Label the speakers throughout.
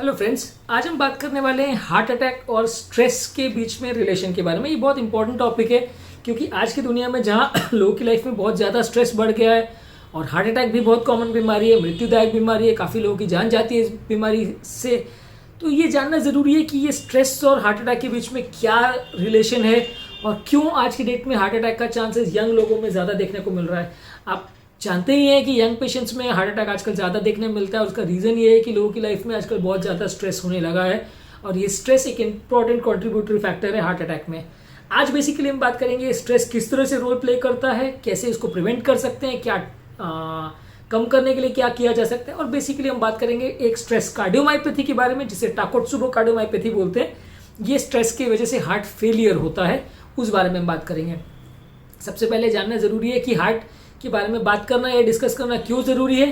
Speaker 1: Hello friends, आज हम बात करने वाले हैं हार्ट अटैक और स्ट्रेस के बीच में रिलेशन के बारे में। ये बहुत इंपॉर्टेंट टॉपिक है क्योंकि आज की दुनिया में जहाँ लोगों की लाइफ में बहुत ज़्यादा स्ट्रेस बढ़ गया है और हार्ट अटैक भी बहुत कॉमन बीमारी है, मृत्युदायक बीमारी है, काफ़ी लोगों की जान जाती है इस बीमारी से। तो ये जानना ज़रूरी है कि ये स्ट्रेस और हार्ट अटैक के बीच में क्या रिलेशन है और क्यों आज की डेट में हार्ट अटैक का चांसेस यंग लोगों में ज़्यादा देखने को मिल रहा है। आप जानते ही हैं कि यंग पेशेंट्स में हार्ट अटैक आजकल ज़्यादा देखने में मिलता है और उसका रीज़न ये है कि लोगों की लाइफ में आजकल बहुत ज़्यादा स्ट्रेस होने लगा है और ये स्ट्रेस एक इंपॉर्टेंट कंट्रीब्यूटरी फैक्टर है हार्ट अटैक में। आज बेसिकली हम बात करेंगे स्ट्रेस किस तरह से रोल प्ले करता है, कैसे इसको प्रिवेंट कर सकते हैं, क्या कम करने के लिए क्या किया जा सकता है और बेसिकली हम बात करेंगे एक स्ट्रेस कार्डियोमायोपैथी के बारे में जिसे टाकोत्सुबो कार्डियोमायोपैथी बोलते हैं। ये स्ट्रेस की वजह से हार्ट फेलियर होता है, उस बारे में हम बात करेंगे। सबसे पहले जानना ज़रूरी है कि हार्ट के बारे में बात करना या डिस्कस करना क्यों ज़रूरी है।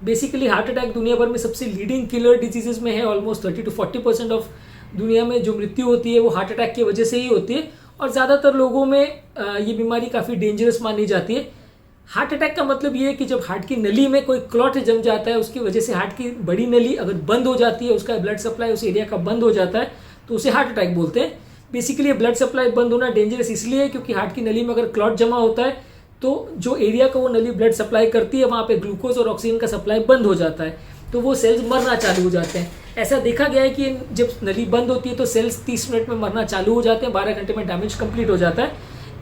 Speaker 1: बेसिकली हार्ट अटैक दुनिया भर में सबसे लीडिंग किलर डिजीजेज में है। ऑलमोस्ट 30 to 40% ऑफ दुनिया में जो मृत्यु होती है वो हार्ट अटैक की वजह से ही होती है और ज़्यादातर लोगों में ये बीमारी काफ़ी डेंजरस मानी जाती है। हार्ट अटैक का मतलब ये है कि जब हार्ट की नली में कोई क्लॉट जम जाता है, उसकी वजह से हार्ट की बड़ी नली अगर बंद हो जाती है, उसका ब्लड सप्लाई उस एरिया का बंद हो जाता है, तो उसे हार्ट अटैक बोलते हैं। बेसिकली ब्लड सप्लाई बंद होना डेंजरस इसलिए है क्योंकि हार्ट की नली में अगर क्लॉट जमा होता है तो जो एरिया को वो नली ब्लड सप्लाई करती है वहाँ पे ग्लूकोज और ऑक्सीजन का सप्लाई बंद हो जाता है, तो वो सेल्स मरना चालू हो जाते हैं। ऐसा देखा गया है कि जब नली बंद होती है तो सेल्स 30 मिनट में मरना चालू हो जाते हैं, 12 घंटे में डैमेज कंप्लीट हो जाता है।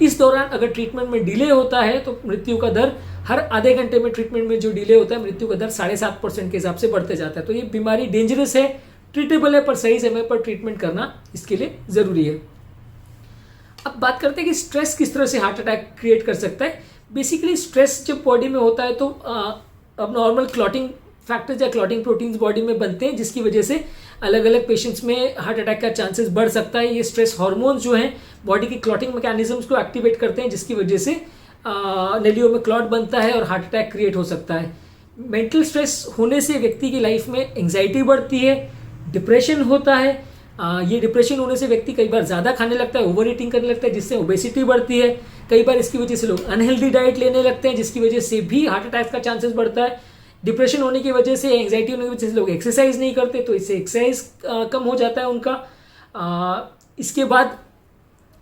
Speaker 1: इस दौरान अगर ट्रीटमेंट में डिले होता है तो मृत्यु का दर हर आधे घंटे में ट्रीटमेंट में जो डिले होता है मृत्यु का दर 7.5% के हिसाब से बढ़ते जाता है। तो ये बीमारी डेंजरस है, ट्रीटेबल है, पर सही समय पर ट्रीटमेंट करना इसके लिए ज़रूरी है। अब बात करते हैं कि स्ट्रेस किस तरह से हार्ट अटैक क्रिएट कर सकता है। बेसिकली स्ट्रेस जब बॉडी में होता है तो अब नॉर्मल क्लॉटिंग फैक्टर्स या क्लॉटिंग प्रोटीन्स बॉडी में बनते हैं जिसकी वजह से अलग अलग पेशेंट्स में हार्ट अटैक का चांसेस बढ़ सकता है। ये स्ट्रेस हार्मोन्स जो हैं बॉडी की क्लॉटिंग मैकेनिज्म्स को एक्टिवेट करते हैं जिसकी वजह से नलियों में क्लॉट बनता है और हार्ट अटैक क्रिएट हो सकता है। मेंटल स्ट्रेस होने से व्यक्ति की लाइफ में एंग्जाइटी बढ़ती है, डिप्रेशन होता है। ये डिप्रेशन होने से व्यक्ति कई बार ज़्यादा खाने लगता है, ओवर ईटिंग करने लगता है जिससे ओबेसिटी बढ़ती है। कई बार इसकी वजह से लोग अनहेल्दी डाइट लेने लगते हैं जिसकी वजह से भी हार्ट अटैक का चांसेस बढ़ता है। डिप्रेशन होने की वजह से, एंग्जाइटी होने की वजह से लोग एक्सरसाइज नहीं करते तो इससे एक्सरसाइज कम हो जाता है उनका। इसके बाद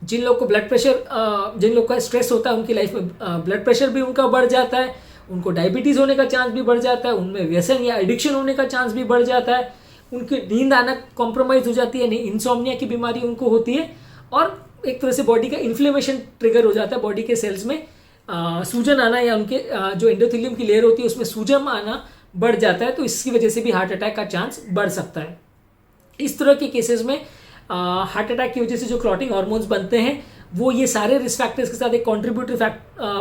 Speaker 1: जिन लोग को ब्लड प्रेशर, जिन लोग का स्ट्रेस होता है उनकी लाइफ में ब्लड प्रेशर भी उनका बढ़ जाता है, उनको डायबिटीज़ होने का चांस भी बढ़ जाता है, उनमें व्यसन या एडिक्शन होने का चांस भी बढ़ जाता है, उनकी नींद आना कॉम्प्रोमाइज़ हो जाती है, इंसोम्निया की बीमारी उनको होती है और एक तरह से बॉडी का इन्फ्लेमेशन ट्रिगर हो जाता है। बॉडी के सेल्स में सूजन आना या उनके जो एंडोथेलियम की लेयर होती है उसमें सूजन आना बढ़ जाता है, तो इसकी वजह से भी हार्ट अटैक का चांस बढ़ सकता है। इस तरह के केसेस में हार्ट अटैक की वजह से जो क्लॉटिंग हार्मोन्स बनते हैं वो ये सारे रिस्क फैक्टर्स के साथ एक कॉन्ट्रीब्यूटरी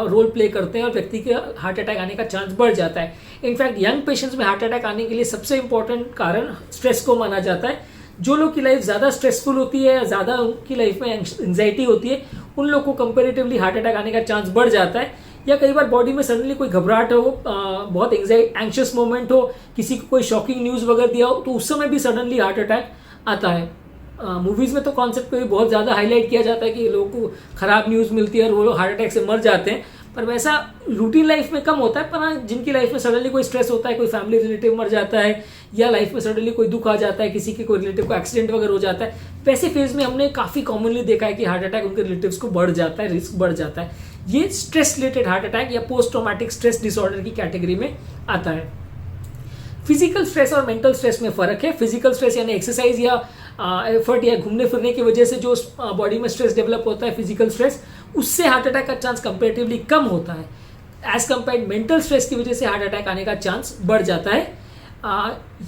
Speaker 1: रोल प्ले करते हैं और व्यक्ति के हार्ट अटैक आने का चांस बढ़ जाता है। इनफैक्ट यंग पेशेंट्स में हार्ट अटैक आने के लिए सबसे इंपॉर्टेंट कारण स्ट्रेस को माना जाता है। जो लोग की लाइफ ज़्यादा स्ट्रेसफुल होती है या ज़्यादा उनकी लाइफ में एंग्जाइटी होती है उन लोगों को कंपेरेटिवली हार्ट अटैक आने का चांस बढ़ जाता है। या कई बार बॉडी में सडनली कोई घबराहट हो, बहुत एंग्शियस मोमेंट हो, किसी को कोई शॉकिंग न्यूज़ वगैरह दिया हो तो उस समय भी सडनली हार्ट अटैक आता है। मूवीज़ में तो कॉन्सेप्ट को भी बहुत ज़्यादा हाईलाइट किया जाता है कि लोगों को ख़राब न्यूज़ मिलती है और वो लोग हार्ट अटैक से मर जाते हैं, पर वैसा रूटीन लाइफ में कम होता है। पर जिनकी लाइफ में सडनली कोई स्ट्रेस होता है, कोई फैमिली रिलेटिव मर जाता है या लाइफ में सडनली कोई दुख आ जाता है, किसी के कोई रिलेटिव को एक्सीडेंट वगैरह हो जाता है, वैसे फेज में हमने काफ़ी कॉमनली देखा है कि हार्ट अटैक उनके रिलेटिव्स को बढ़ जाता है, रिस्क बढ़ जाता है। ये स्ट्रेस रिलेटेड हार्ट अटैक या पोस्ट ट्रॉमेटिक स्ट्रेस डिसऑर्डर की कैटेगरी में आता है। फिजिकल स्ट्रेस और मेंटल स्ट्रेस में फ़र्क है। फिजिकल स्ट्रेस यानी एक्सरसाइज या एफर्ट या घूमने फिरने की वजह से जो बॉडी में स्ट्रेस डेवलप होता है, फिजिकल स्ट्रेस, उससे हार्ट अटैक का चांस कंपेरेटिवली कम होता है। एज कंपेयर्ड मेंटल स्ट्रेस की वजह से हार्ट अटैक आने का चांस बढ़ जाता है।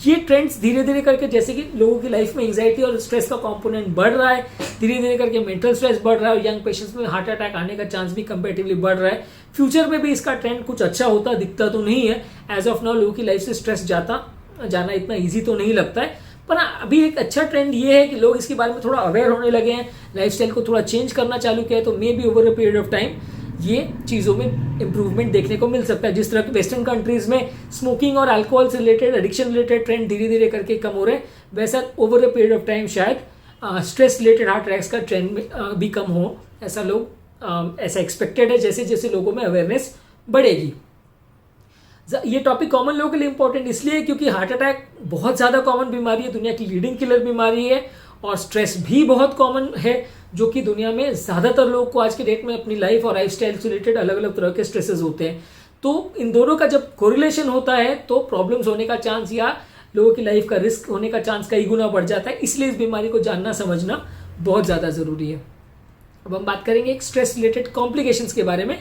Speaker 1: ये ट्रेंड्स धीरे धीरे करके, जैसे कि लोगों की लाइफ में एंग्जाइटी और स्ट्रेस का कंपोनेंट बढ़ रहा है, धीरे धीरे करके मेंटल स्ट्रेस बढ़ रहा है और यंग पेशेंट्स में हार्ट अटैक आने का चांस भी कंपेरेटिवली बढ़ रहा है। फ्यूचर में भी इसका ट्रेंड कुछ अच्छा होता दिखता तो नहीं है। एज ऑफ नाउ लोगों की लाइफ से स्ट्रेस जाना इतना ईजी तो नहीं लगता है, पर अभी एक अच्छा ट्रेंड ये है कि लोग इसके बारे में थोड़ा अवेयर होने लगे हैं, लाइफस्टाइल को थोड़ा चेंज करना चालू किया है, तो may be over a period of time ये चीज़ों में इंप्रूवमेंट देखने को मिल सकता है। जिस तरह के वेस्टर्न कंट्रीज में स्मोकिंग और अल्कोहल से रिलेटेड, एडिक्शन रिलेटेड ट्रेंड धीरे धीरे करके कम हो रहे हैं, वैसा over a period of time शायद स्ट्रेस रिलेटेड हार्ट अटैक्स का ट्रेंड भी कम हो, ऐसा एक्सपेक्टेड है जैसे जैसे लोगों में अवेयरनेस बढ़ेगी। ये टॉपिक कॉमन लोगों के लिए इंपॉर्टेंट इसलिए है क्योंकि हार्ट अटैक बहुत ज़्यादा कॉमन बीमारी है, दुनिया की लीडिंग किलर बीमारी है, और स्ट्रेस भी बहुत कॉमन है जो कि दुनिया में ज़्यादातर लोगों को आज के डेट में अपनी लाइफ और लाइफस्टाइल से रिलेटेड अलग अलग तरह के स्ट्रेसेस होते हैं। तो इन दोनों का जब कोरिलेशन होता है तो प्रॉब्लम्स होने का चांस या लोगों की लाइफ का रिस्क होने का चांस कई गुना बढ़ जाता है। इसलिए इस बीमारी को जानना समझना बहुत ज़्यादा ज़रूरी है। अब हम बात करेंगे एक स्ट्रेस रिलेटेड कॉम्प्लिकेशंस के बारे में।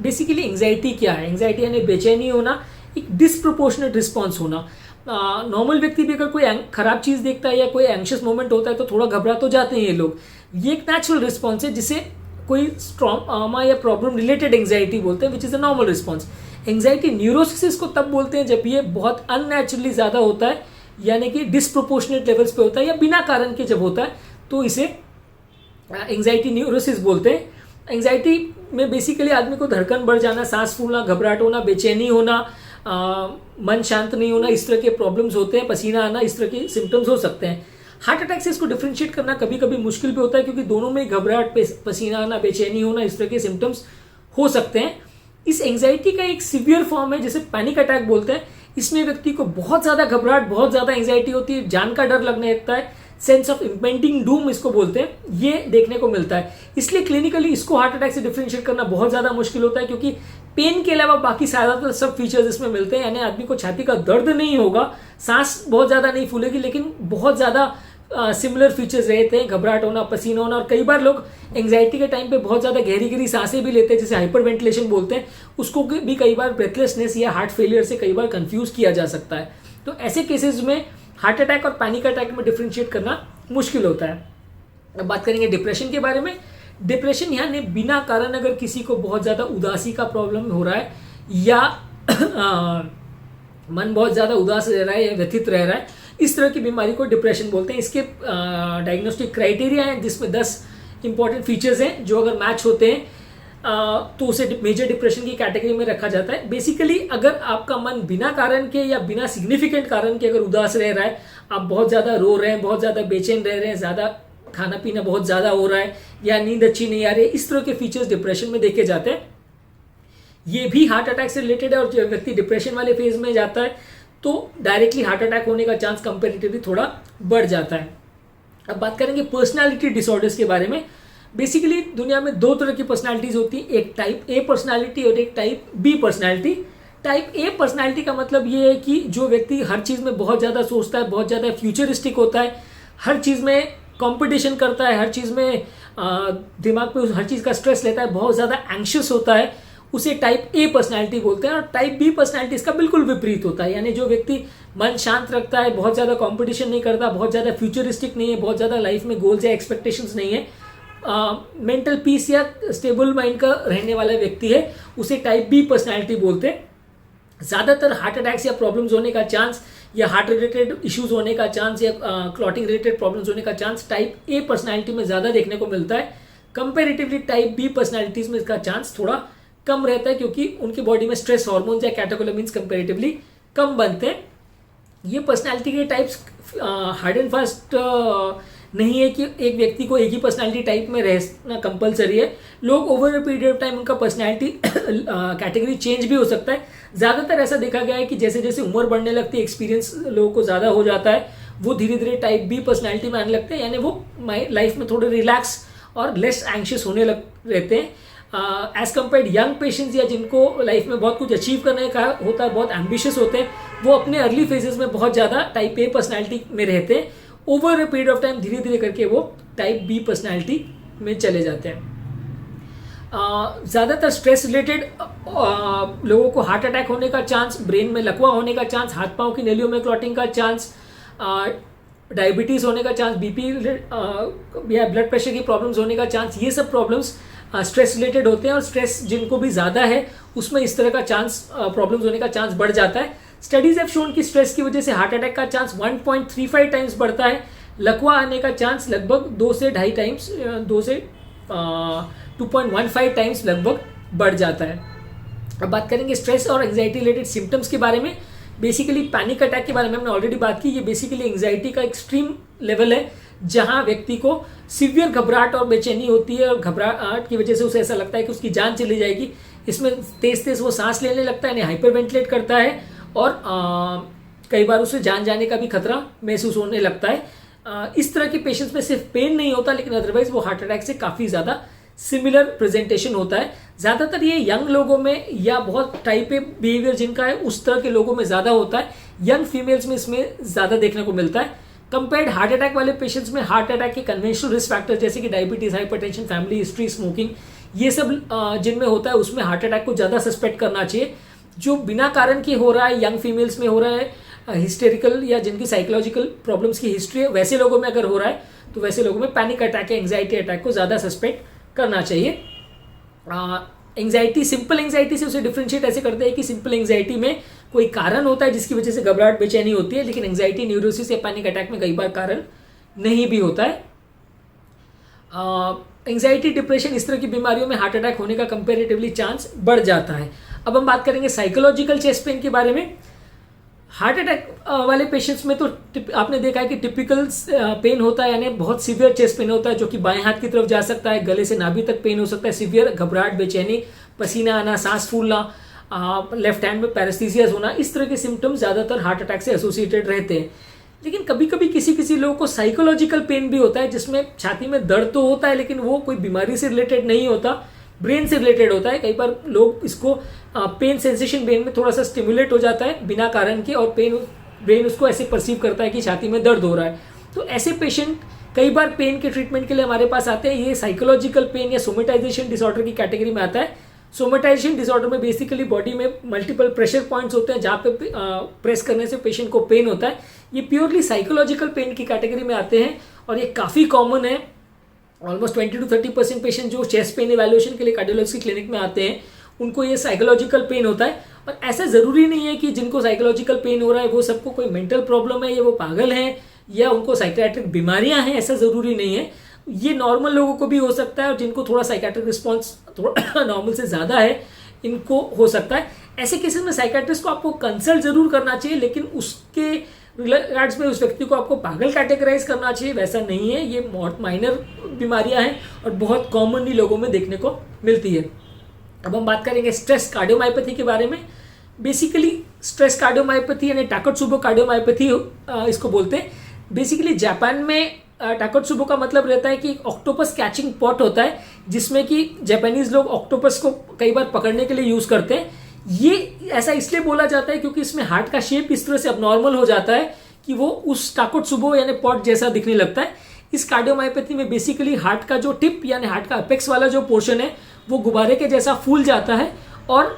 Speaker 1: बेसिकली एंग्जाइटी क्या है? एंग्जाइटी यानी बेचैनी होना, एक डिसप्रोपोर्शनेट रिस्पॉन्स होना। नॉर्मल व्यक्ति भी अगर कोई खराब चीज़ देखता है या कोई एंग्शियस मोमेंट होता है तो थोड़ा घबरा तो जाते हैं ये लोग। ये एक नेचुरल रिस्पॉन्स है जिसे कोई ट्रॉमा या प्रॉब्लम रिलेटेड एंग्जाइटी बोलते हैं, which is a normal response. Anxiety neurosis को तब बोलते हैं जब ये बहुत अननेचुरली ज़्यादा होता है, यानी कि डिसप्रोपोर्शनेट लेवल्स पे होता है या बिना कारण के जब होता है तो इसे एंग्जाइटी न्यूरोसिस बोलते हैं। एंग्जाइटी में बेसिकली आदमी को धड़कन बढ़ जाना, सांस फूलना, घबराहट होना, बेचैनी होना, मन शांत नहीं होना, इस तरह के प्रॉब्लम्स होते हैं, पसीना आना, इस तरह के सिम्टम्स हो सकते हैं। हार्ट अटैक से इसको डिफ्रेंशिएट करना कभी कभी मुश्किल भी होता है क्योंकि दोनों में घबराहट, पसीना आना, बेचैनी होना, इस तरह के सिम्टम्स हो सकते हैं। इस एंग्जाइटी का एक सीवियर फॉर्म है जिसे पैनिक अटैक बोलते हैं। इसमें व्यक्ति को बहुत ज़्यादा घबराहट, बहुत ज़्यादा एंग्जाइटी होती है, जान का डर लगने लगता है, सेंस ऑफ इम्पेंडिंग डूम इसको बोलते हैं, ये देखने को मिलता है। इसलिए क्लिनिकली इसको हार्ट अटैक से डिफरेंशिएट करना बहुत ज़्यादा मुश्किल होता है क्योंकि पेन के अलावा बाकी ज़्यादातर सब फीचर्स इसमें मिलते हैं। यानी आदमी को छाती का दर्द नहीं होगा, सांस बहुत ज़्यादा नहीं फूलेगी, लेकिन बहुत ज़्यादा सिमिलर फीचर्स रहते हैं, घबराहट होना, पसीना होना, और कई बार लोग एंग्जाइटी के टाइम पे बहुत ज़्यादा गहरी गहरी सांसें भी लेते हैं जिसे हाइपर वेंटिलेशन बोलते हैं। उसको भी कई बार ब्रेथलेसनेस या हार्ट फेलियर से कई बार कंफ्यूज किया जा सकता है। तो ऐसे केसेस में हार्ट अटैक और पैनिक अटैक में डिफ्रेंशिएट करना मुश्किल होता है। अब बात करेंगे डिप्रेशन के बारे में। डिप्रेशन यानी बिना कारण अगर किसी को बहुत ज़्यादा उदासी का प्रॉब्लम हो रहा है या मन बहुत ज़्यादा उदास रह रहा है या व्यथित रह रहा है, इस तरह की बीमारी को डिप्रेशन बोलते हैं। इसके डायग्नोस्टिक क्राइटेरिया हैं जिसमें 10 इंपॉर्टेंट फीचर्स हैं जो अगर मैच होते हैं तो उसे मेजर डिप्रेशन की कैटेगरी में रखा जाता है। बेसिकली अगर आपका मन बिना कारण के या बिना सिग्निफिकेंट कारण के अगर उदास रह रहा है, आप बहुत ज़्यादा रो रहे हैं, बहुत ज़्यादा बेचैन रह रहे हैं, ज़्यादा खाना पीना बहुत ज़्यादा हो रहा है या नींद अच्छी नहीं आ रही है, इस तरह के फीचर्स डिप्रेशन में देखे जाते हैं। ये भी हार्ट अटैक से रिलेटेड है और जब व्यक्ति डिप्रेशन वाले फेज में जाता है तो डायरेक्टली हार्ट अटैक होने का चांस कंपेरेटिवली थोड़ा बढ़ जाता है। अब बात करेंगे पर्सनालिटी डिसऑर्डर्स के बारे में। बेसिकली दुनिया में 2 तरह की पर्सनालिटीज होती हैं, एक टाइप ए पर्सनालिटी और एक type B personality. Type A personality का मतलब ये है कि जो व्यक्ति हर चीज़ में बहुत ज़्यादा सोचता है, बहुत ज़्यादा फ्यूचरिस्टिक होता है, हर चीज़ में कंपटीशन करता है, हर चीज़ में दिमाग पे हर चीज़ का स्ट्रेस लेता है, बहुत ज़्यादा एंग्शियस होता है, उसे टाइप ए पर्सनालिटी बोलते हैं। और टाइप बी पर्सनालिटी इसका बिल्कुल विपरीत होता है, यानी जो व्यक्ति मन शांत रखता है, बहुत ज़्यादा कंपटीशन नहीं करता, बहुत ज़्यादा फ्यूचरिस्टिक नहीं है, बहुत ज़्यादा लाइफ में गोल्स या एक्सपेक्टेशंस नहीं है, मेंटल पीस या स्टेबल माइंड का रहने वाला व्यक्ति है, उसे टाइप बी पर्सनालिटी बोलते हैं। ज़्यादातर हार्ट अटैक्स या प्रॉब्लम्स होने का चांस या हार्ट रिलेटेड इश्यूज होने का चांस या क्लॉटिंग रिलेटेड प्रॉब्लम्स होने का चांस टाइप ए पर्सनालिटी में ज़्यादा देखने को मिलता है। कंपेरेटिवली टाइप बी पर्सनालिटीज़ में इसका चांस थोड़ा कम रहता है क्योंकि उनकी बॉडी में स्ट्रेस हार्मोन्स या कैटेकोलामिन्स कंपेरेटिवली कम बनते हैं। ये पर्सनालिटी के टाइप्स हार्ड एंड फास्ट नहीं है कि एक व्यक्ति को एक ही पर्सनालिटी टाइप में रहना कंपलसरी है। लोग over a period of time उनका पर्सनालिटी कैटेगरी चेंज भी हो सकता है। ज़्यादातर ऐसा देखा गया है कि जैसे जैसे उम्र बढ़ने लगती है, एक्सपीरियंस लोगों को ज़्यादा हो जाता है, वो धीरे धीरे टाइप बी पर्सनालिटी में आने लगते हैं, यानी वो लाइफ में थोड़े रिलैक्स और लेस एंग्शियस होने रहते हैं एज कम्पेयर्ड यंग पेशेंट्स या जिनको लाइफ में बहुत कुछ अचीव करने का होता है, बहुत एम्बिशियस होते हैं, वो अपने अर्ली फेजेस में बहुत ज़्यादा टाइप ए पर्सनालिटी में रहते हैं। Over a period of time धीरे धीरे करके वो टाइप बी पर्सनालिटी में चले जाते हैं। ज़्यादातर स्ट्रेस रिलेटेड लोगों को हार्ट अटैक होने का चांस, ब्रेन में लकवा होने का चांस, हाथ पाँव की नलियों में क्लॉटिंग का चांस, डायबिटीज़ होने का चांस, बीपी या ब्लड प्रेशर की प्रॉब्लम्स होने का चांस, ये सब प्रॉब्लम्स स्ट्रेस रिलेटेड होते हैं। और स्ट्रेस जिनको भी ज़्यादा है उसमें इस तरह का चांस, प्रॉब्लम्स होने का चांस बढ़ जाता है। स्टडीज हैव शोन कि स्ट्रेस की वजह से हार्ट अटैक का चांस 1.35 टाइम्स बढ़ता है, लकवा आने का चांस लगभग 2 से 2.5 टाइम्स, 2 से 2.15 टाइम्स लगभग बढ़ जाता है। अब बात करेंगे स्ट्रेस और एंग्जाइटी रिलेटेड सिम्टम्स के बारे में। बेसिकली पैनिक अटैक के बारे में हमने ऑलरेडी बात की। ये बेसिकली एंग्जाइटी का एक्सट्रीम लेवल है जहां व्यक्ति को सिवियर घबराहट और बेचैनी होती है और घबराहट की वजह से उसे ऐसा लगता है कि उसकी जान चली जाएगी। इसमें तेज तेज वो सांस लेने लगता है, यानी हाइपर वेंटिलेट करता है और कई बार उसे जान जाने का भी खतरा महसूस होने लगता है। इस तरह के पेशेंट्स में सिर्फ पेन नहीं होता, लेकिन अदरवाइज वो हार्ट अटैक से काफ़ी ज़्यादा सिमिलर प्रेजेंटेशन होता है। ज़्यादातर ये यंग लोगों में या बहुत टाइप ए बिहेवियर जिनका है उस तरह के लोगों में ज़्यादा होता है। यंग फीमेल्स में इसमें ज़्यादा देखने को मिलता है। कंपेयर्ड हार्ट अटैक वाले पेशेंट्स में हार्ट अटैक के कन्वेंशनल रिस्क फैक्टर जैसे कि diabetes, hypertension, family history, smoking, ये सब जिनमें होता है उसमें हार्ट अटैक को ज़्यादा सस्पेक्ट करना चाहिए। जो बिना कारण के हो रहा है, यंग फीमेल्स में हो रहा है, हिस्टेरिकल या जिनकी साइकोलॉजिकल प्रॉब्लम्स की हिस्ट्री है, वैसे लोगों में अगर हो रहा है तो वैसे लोगों में पैनिक अटैक या एंग्जाइटी अटैक को ज़्यादा सस्पेक्ट करना चाहिए। एंग्जाइटी, सिंपल एंग्जाइटी से उसे डिफ्रेंशिएट ऐसे करते हैं कि सिंपल एंग्जाइटी में कोई कारण होता है जिसकी वजह से घबराहट, बेचैनी होती है, लेकिन एंग्जाइटी, न्यूरोसिस या पैनिक अटैक में कई बार कारण नहीं भी होता है। एंग्जाइटी, डिप्रेशन, इस तरह की बीमारियों में हार्ट अटैक होने का कंपेरेटिवली चांस बढ़ जाता है। अब हम बात करेंगे साइकोलॉजिकल चेस्ट पेन के बारे में। हार्ट अटैक वाले पेशेंट्स में तो आपने देखा है कि टिपिकल पेन होता है, यानी बहुत सीवियर चेस्ट पेन होता है जो कि बाएं हाथ की तरफ जा सकता है, गले से नाभि तक पेन हो सकता है, सीवियर घबराहट, बेचैनी, पसीना आना, सांस फूलना, लेफ्ट हैंड में पैरास्थीसियास होना, इस तरह के सिम्टम्स ज़्यादातर हार्ट अटैक से एसोसिएटेड रहते हैं। लेकिन कभी कभी किसी लोगों को साइकोलॉजिकल पेन भी होता है जिसमें छाती में दर्द तो होता है लेकिन वो कोई बीमारी से रिलेटेड नहीं होता, ब्रेन से रिलेटेड होता है। कई बार लोग इसको पेन सेंसेशन ब्रेन में थोड़ा सा स्टिमुलेट हो जाता है बिना कारण के और ब्रेन उसको ऐसे परसीव करता है कि छाती में दर्द हो रहा है। तो ऐसे पेशेंट कई बार पेन के ट्रीटमेंट के लिए हमारे पास आते हैं। ये साइकोलॉजिकल पेन या सोमेटाइजेशन डिसऑर्डर की कैटेगरी में आता है। सोमेटाइजेशन डिसऑर्डर में बेसिकली बॉडी में मल्टीपल प्रेशर पॉइंट्स होते हैं जहाँ पे प्रेस करने से पेशेंट को पेन होता है। ये प्योरली साइकोलॉजिकल पेन की कैटेगरी में आते हैं और ये काफ़ी कॉमन है। ऑलमोस्ट 20 to 30% पेशेंट जो चेस्ट पेन इवैल्यूएशन के लिए कार्डियोलॉजी क्लिनिक में आते हैं उनको ये साइकोलॉजिकल पेन होता है। और ऐसा ज़रूरी नहीं है कि जिनको साइकोलॉजिकल पेन हो रहा है वो सबको कोई मेंटल प्रॉब्लम है या वो पागल हैं या उनको साइकियाट्रिक बीमारियां हैं, ऐसा ज़रूरी नहीं है। ये नॉर्मल लोगों को भी हो सकता है और जिनको थोड़ा साइकियाट्रिक रिस्पॉन्स थोड़ा नॉर्मल से ज़्यादा है इनको हो सकता है। ऐसे केसेस में साइकियाट्रिस्ट को आपको कंसल्ट ज़रूर करना चाहिए, लेकिन उसके रिगार्ड्स में उस व्यक्ति को आपको पागल कैटेगराइज करना चाहिए, वैसा नहीं है। ये बहुत माइनर बीमारियां हैं और बहुत कॉमनली लोगों में देखने को मिलती है। अब हम बात करेंगे स्ट्रेस कार्डियोमायोपैथी के बारे में। बेसिकली स्ट्रेस कार्डियोमायोपैथी यानी टाकात्सुबो कार्डियोमायोपैथी इसको बोलते हैं। बेसिकली जापान में टाकात्सुबो का मतलब रहता है कि ऑक्टोपस कैचिंग पॉट होता है जिसमें कि जापानीज लोग ऑक्टोपस को कई बार पकड़ने के लिए यूज़ करते हैं। ये ऐसा इसलिए बोला जाता है क्योंकि इसमें हार्ट का शेप इस तरह से अबनॉर्मल हो जाता है कि वो उस टाकात्सुबो यानी पॉट जैसा दिखने लगता है। इस कार्डियोमायोपैथी में बेसिकली हार्ट का जो टिप यानी हार्ट का अपेक्स वाला जो पोर्शन है वो गुब्बारे के जैसा फूल जाता है और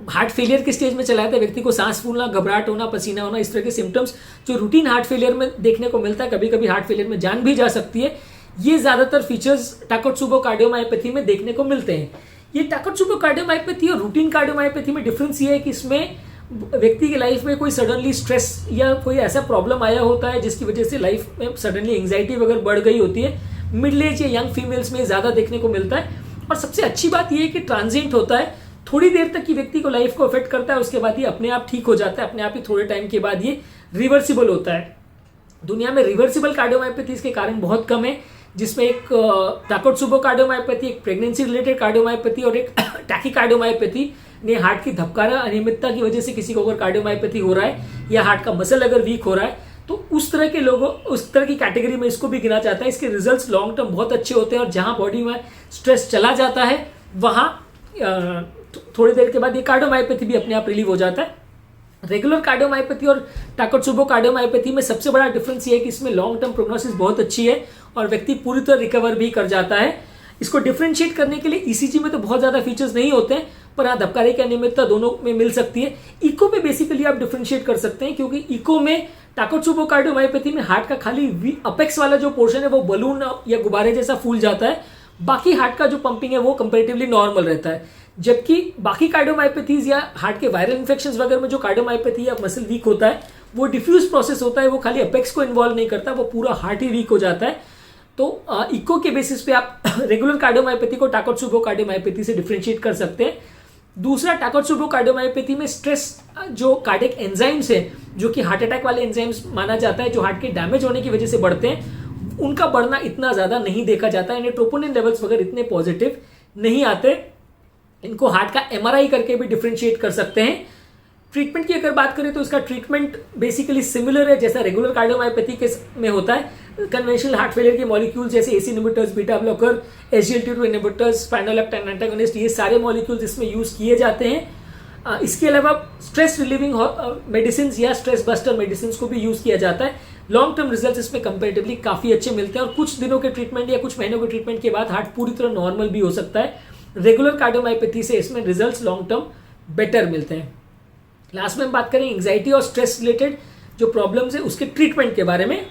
Speaker 1: हार्ट फेलियर के स्टेज में चला जाता है। व्यक्ति को सांस फूलना, घबराहट होना, पसीना होना, इस तरह के सिम्टम्स जो रूटीन हार्ट फेलियर में देखने को मिलता है, कभी कभी हार्ट फेलियर में जान भी जा सकती है। ये ज़्यादातर फीचर्स टाकात्सुबो कार्डियोमायोपैथी में देखने को मिलते हैं। ये टाकात्सुबो कार्डियोमायोपैथी और रूटीन कार्डियोमायोपैथी में डिफरेंस ये है कि इसमें व्यक्ति की लाइफ में कोई सडनली स्ट्रेस या कोई ऐसा प्रॉब्लम आया होता है जिसकी वजह से लाइफ में सडनली एंग्जाइटी वगैरह बढ़ गई होती है। मिडिल एज या यंग फीमेल्स में ज़्यादा देखने को मिलता है। और सबसे अच्छी बात यह है कि ट्रांजिएंट होता है, थोड़ी देर तक की व्यक्ति को लाइफ को अफेक्ट करता है, उसके बाद ये अपने आप ठीक हो जाता है, अपने आप ही थोड़े टाइम के बाद ये रिवर्सिबल होता है। दुनिया में रिवर्सिबल कार्डियोमायोपैथी के कारण बहुत कम है, जिसमें एक टाकात्सुबो कार्डियोमायोपैथी, एक प्रेगनेंसी रिलेटेड कार्डियोमायोपैथी और एक टैकीकार्डियोमायोपैथी ने हार्ट की धबकारा अनियमितता की वजह से किसी को अगर कार्डियोमायोपैथी हो रहा है या हार्ट का मसल अगर वीक हो रहा है तो उस तरह के लोगों, उस तरह की कैटेगरी में इसको भी गिना जाता है। इसके रिजल्ट्स लॉन्ग टर्म बहुत अच्छे होते हैं और जहां बॉडी में स्ट्रेस चला जाता है वहां थोड़ी देर के बाद ये कार्डियोमायोपैथी भी अपने आप रिलीव हो जाता है। रेगुलर कार्डियोमायोपैथी और टाकात्सुबो कार्डियोमायोपैथी में सबसे बड़ा डिफरेंस ये है कि इसमें लॉन्ग टर्म प्रोग्नोसिस बहुत अच्छी है और व्यक्ति पूरी तरह रिकवर भी कर जाता है। इसको डिफरेंशिएट करने के लिए ईसीजी में तो बहुत ज़्यादा फीचर्स नहीं होते हैं, पर हाँ धबकारे की अनियमितता दोनों में मिल सकती है। इको में बेसिकली आप डिफरेंशिएट कर सकते हैं क्योंकि इको में टाकात्सुबो कार्डियोमायोपैथी में हार्ट का खाली अपेक्स वाला जो पोर्शन है वो बलून या गुब्बारे जैसा फूल जाता है, बाकी हार्ट का जो पंपिंग है वो कंपेरेटिवली नॉर्मल रहता है। जबकि बाकी कार्डियोमायोपैथीज या हार्ट के वायरल इन्फेक्शंस वगैरह में जो कार्डियोमायोपैथी या मसल वीक होता है वो डिफ्यूज प्रोसेस होता है, वो खाली अपेक्स को इन्वॉल्व नहीं करता, वो पूरा हार्ट ही वीक हो जाता है। तो इको के बेसिस पे आप रेगुलर कार्डियोमायोपैथी को टाकात्सुबो कार्डियोमायोपैथी से डिफरेंशिएट कर सकते हैं। दूसरा, टाकात्सुबो कार्डियोमायोपैथी में स्ट्रेस जो कार्डियक एंजाइम्स है जो कि हार्ट अटैक वाले एंजाइम्स माना जाता है, जो हार्ट के डैमेज होने की वजह से बढ़ते हैं, उनका बढ़ना इतना ज़्यादा नहीं देखा जाता है, यानी ट्रोपोनिन लेवल्स वगैरह इतने पॉजिटिव नहीं आते। इनको हार्ट का एमआरआई करके भी डिफ्रेंशिएट कर सकते हैं। ट्रीटमेंट की अगर बात करें तो इसका ट्रीटमेंट बेसिकली सिमिलर है जैसा रेगुलर कार्डियोमायोपैथी के में होता है। कन्वेंशनल हार्ट फेलियर के मॉलिक्यूल्स जैसे ACE inhibitors, beta blocker, SGLT2 inhibitors, spironolactone antagonist, ये सारे मॉलिक्यूल्स इसमें यूज किए जाते हैं। इसके अलावा स्ट्रेस रिलीविंग मेडिसिन या स्ट्रेस बस्टर मेडिसिन को भी यूज किया जाता है। लॉन्ग टर्म रिजल्ट्स इसमें कंपेरेटिवली काफी अच्छे मिलते हैं और कुछ दिनों के ट्रीटमेंट या कुछ महीनों के ट्रीटमेंट के बाद हार्ट पूरी तरह नॉर्मल भी हो सकता है। रेगुलर कार्डियोमायोपैथी से इसमें रिजल्ट्स लॉन्ग टर्म बेटर मिलते हैं। लास्ट में हम बात करें एंग्जाइटी और स्ट्रेस रिलेटेड जो प्रॉब्लम्स है उसके ट्रीटमेंट के बारे में।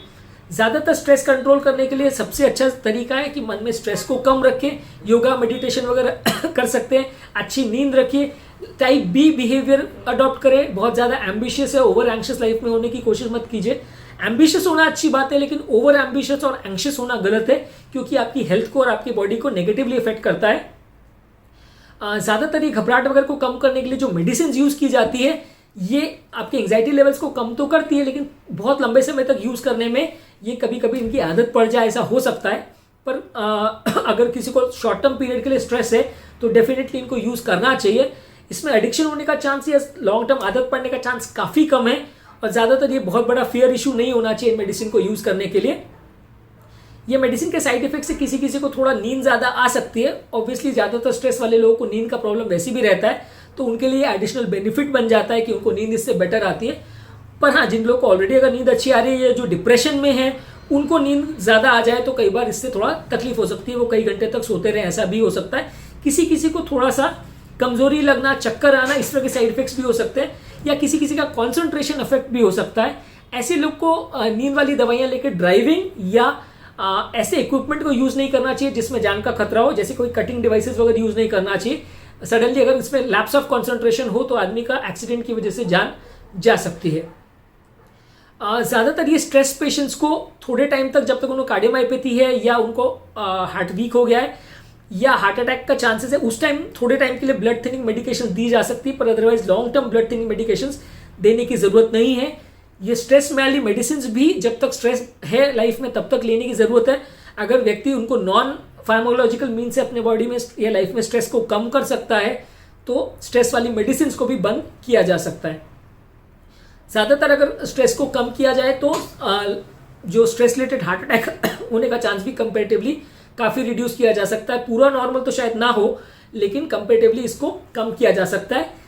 Speaker 1: ज़्यादातर स्ट्रेस कंट्रोल करने के लिए सबसे अच्छा तरीका है कि मन में स्ट्रेस को कम रखें, योगा मेडिटेशन वगैरह कर सकते हैं, अच्छी नींद रखिए, टाइप बी बिहेवियर अडॉप्ट करें। बहुत ज़्यादा एम्बिशियस है ओवर एंशियस लाइफ में होने की कोशिश मत कीजिए। एम्बिशियस होना अच्छी बात है लेकिन ओवर एम्बिशियस और एंशियस होना गलत है क्योंकि आपकी हेल्थ को और आपकी बॉडी को नेगेटिवली इफेक्ट करता है। ज़्यादातर ये घबराहट वगैरह को कम करने के लिए जो मेडिसिन यूज़ की जाती है ये आपके एंग्जाइटी लेवल्स को कम तो करती है लेकिन बहुत लंबे समय तक यूज़ करने में ये कभी कभी इनकी आदत पड़ जाए ऐसा हो सकता है। पर अगर किसी को शॉर्ट टर्म पीरियड के लिए स्ट्रेस है तो डेफिनेटली इनको यूज़ करना चाहिए। इसमें एडिक्शन होने का चांस या लॉन्ग टर्म आदत पड़ने का चांस काफ़ी कम है और ज़्यादातर ये बहुत बड़ा फियर इशू नहीं होना चाहिए इन मेडिसिन को यूज़ करने के लिए। ये मेडिसिन के साइड इफेक्ट से किसी किसी को थोड़ा नींद ज़्यादा आ सकती है। ऑब्वियसली ज़्यादातर स्ट्रेस वाले लोगों को नींद का प्रॉब्लम वैसे भी रहता है तो उनके लिए एडिशनल बेनिफिट बन जाता है कि उनको नींद इससे बेटर आती है। पर हाँ, जिन लोगों को ऑलरेडी अगर नींद अच्छी आ रही है, जो डिप्रेशन में है, उनको नींद ज़्यादा आ जाए तो कई बार इससे थोड़ा तकलीफ हो सकती है, वो कई घंटे तक सोते रहे, ऐसा भी हो सकता है। किसी किसी को थोड़ा सा कमजोरी लगना, चक्कर आना, इस तरह के साइड इफेक्ट्स भी हो सकते हैं या किसी किसी का कॉन्सेंट्रेशन इफेक्ट भी हो सकता है। ऐसे लोग को नींद वाली दवाइयाँ लेकर ड्राइविंग या ऐसे इक्विपमेंट को यूज़ नहीं करना चाहिए जिसमें जान का खतरा हो, जैसे कोई कटिंग डिवाइसेस वगैरह यूज़ नहीं करना चाहिए। सडनली अगर इसमें लैप्स ऑफ कंसंट्रेशन हो तो आदमी का एक्सीडेंट की वजह से जान जा सकती है। ज़्यादातर ये स्ट्रेस पेशेंट्स को थोड़े टाइम तक, जब तक उनको कार्डियोमायोपैथी है या उनको हार्ट वीक हो गया है या हार्ट अटैक का चांसेस है, उस टाइम थोड़े टाइम के लिए ब्लड थिनिंग मेडिकेशन दी जा सकती है, पर otherwise long term blood thinning medication देने की ज़रूरत नहीं है। ये स्ट्रेस में वाली मेडिसिन भी जब तक स्ट्रेस है लाइफ में तब तक लेने की ज़रूरत है। अगर व्यक्ति उनको नॉन फार्माकोलॉजिकल मीन से अपने बॉडी में या लाइफ में स्ट्रेस को कम कर सकता है तो स्ट्रेस वाली मेडिसिन को भी बंद किया जा सकता है। ज़्यादातर अगर स्ट्रेस को कम किया जाए तो जो स्ट्रेस रिलेटेड हार्ट अटैक होने का चांस भी कंपेरेटिवली काफ़ी रिड्यूस किया जा सकता है। पूरा नॉर्मल तो शायद ना हो लेकिन कंपेरेटिवली इसको कम किया जा सकता है।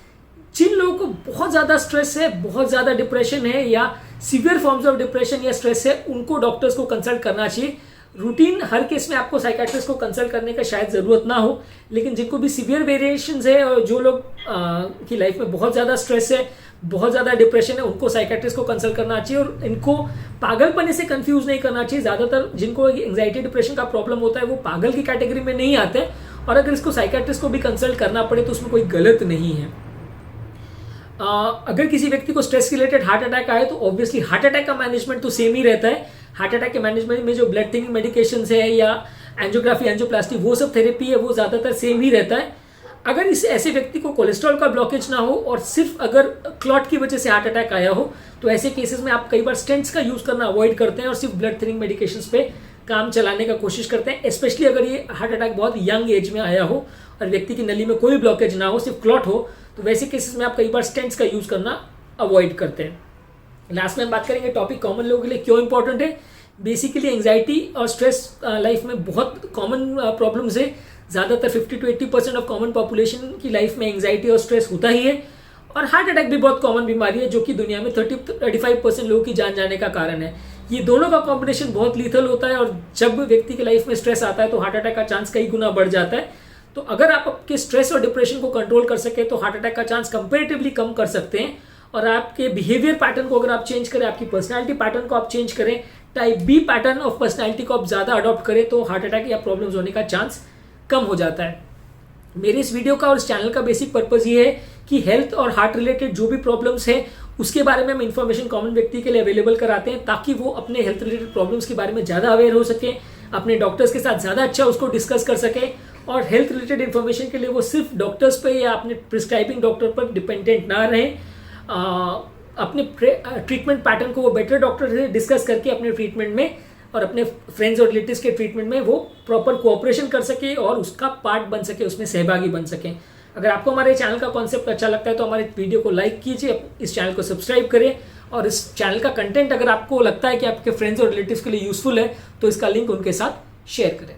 Speaker 1: जिन लोगों को बहुत ज़्यादा स्ट्रेस है, बहुत ज़्यादा डिप्रेशन है या सीवियर फॉर्म्स ऑफ डिप्रेशन या स्ट्रेस है, उनको डॉक्टर्स को कंसल्ट करना चाहिए। रूटीन हर केस में आपको साइकाट्रिस्ट को कंसल्ट करने का शायद ज़रूरत ना हो, लेकिन जिनको भी सीवियर वेरिएशंस है और जो लोग की लाइफ में बहुत ज़्यादा स्ट्रेस है, बहुत ज़्यादा डिप्रेशन है, उनको साइकाट्रिस्ट को कंसल्ट करना चाहिए और इनको पागलपने से कंफ्यूज नहीं करना चाहिए। ज़्यादातर जिनको एंग्जाइटी डिप्रेशन का प्रॉब्लम होता है वो पागल की कैटेगरी में नहीं आते और अगर इसको साइकाट्रिस्ट को भी कंसल्ट करना पड़े तो उसमें कोई गलत नहीं है। अगर किसी व्यक्ति को स्ट्रेस रिलेटेड हार्ट अटैक आए तो ऑब्वियसली हार्ट अटैक का मैनेजमेंट तो सेम ही रहता है। हार्ट अटैक के मैनेजमेंट में जो ब्लड थिनिंग मेडिकेशंस है या एंजियोग्राफी, एंजियोप्लास्टी, वो सब थेरेपी है, वो ज़्यादातर सेम ही रहता है। अगर इस ऐसे व्यक्ति को कोलेस्ट्रॉल का ब्लॉकेज ना हो और सिर्फ अगर क्लॉट की वजह से हार्ट अटैक आया हो तो ऐसे केसेस में आप कई बार स्टेंट्स का यूज़ करना अवॉइड करते हैं और सिर्फ ब्लड थिनिंग मेडिकेशंस पे काम चलाने का कोशिश करते हैं। स्पेशली अगर ये हार्ट अटैक बहुत यंग एज में आया हो और व्यक्ति की नली में कोई ब्लॉकेज ना हो, सिर्फ क्लॉट हो, तो वैसे केसेस में आप कई बार स्टेंट्स का यूज़ करना अवॉइड करते हैं। लास्ट में हम बात करेंगे टॉपिक कॉमन लोगों के लिए क्यों इंपॉर्टेंट है। बेसिकली एंग्जाइटी और स्ट्रेस लाइफ में बहुत कॉमन प्रॉब्लम्स है। ज़्यादातर 50 to 80% ऑफ कॉमन पॉपुलेशन की लाइफ में एंग्जाइटी और स्ट्रेस होता ही है और हार्ट अटैक भी बहुत कॉमन बीमारी है जो कि दुनिया में 30-35% लोगों की जान जाने का कारण है। ये दोनों का कॉम्बिनेशन बहुत लीथल होता है और जब व्यक्ति की लाइफ में स्ट्रेस आता है तो हार्ट अटैक का चांस कई गुना बढ़ जाता है। तो अगर आप आपके स्ट्रेस और डिप्रेशन को कंट्रोल कर सके तो हार्ट अटैक का चांस कंपेरेटिवली कम कर सकते हैं। और आपके बिहेवियर पैटर्न को अगर आप चेंज करें, आपकी पर्सनालिटी पैटर्न को आप चेंज करें, type B pattern of personality को आप ज़्यादा अडॉप्ट करें तो हार्ट अटैक या प्रॉब्लम्स होने का चांस कम हो जाता है। मेरे इस वीडियो का और इस चैनल का बेसिक पर्पज़ ये है कि हेल्थ और हार्ट रिलेटेड जो भी प्रॉब्लम्स है उसके बारे में हम इन्फॉर्मेशन कॉमन व्यक्ति के लिए अवेलेबल कराते हैं ताकि वो अपने हेल्थ रिलेटेड प्रॉब्लम्स के बारे में ज़्यादा अवेयर हो सके, अपने डॉक्टर्स के साथ ज़्यादा अच्छा उसको डिस्कस कर सके और हेल्थ रिलेटेड इन्फॉर्मेशन के लिए वो सिर्फ डॉक्टर्स पे या अपने प्रिस्क्राइबिंग डॉक्टर पर डिपेंडेंट ना रहें। अपने ट्रीटमेंट पैटर्न को वो बेटर डॉक्टर से डिस्कस करके अपने ट्रीटमेंट में और अपने फ्रेंड्स और रिलेटिव्स के ट्रीटमेंट में वो प्रॉपर कोऑपरेशन कर सके और उसका पार्ट बन सके, उसमें सहभागी बन सकें। अगर आपको हमारे चैनल का कॉन्सेप्ट अच्छा लगता है तो हमारे वीडियो को लाइक कीजिए, इस चैनल को सब्सक्राइब करिए, और इस चैनल का कंटेंट अगर आपको लगता है कि आपके फ्रेंड्स और रिलेटिव्स के लिए यूजफुल है तो इसका लिंक उनके साथ शेयर करें।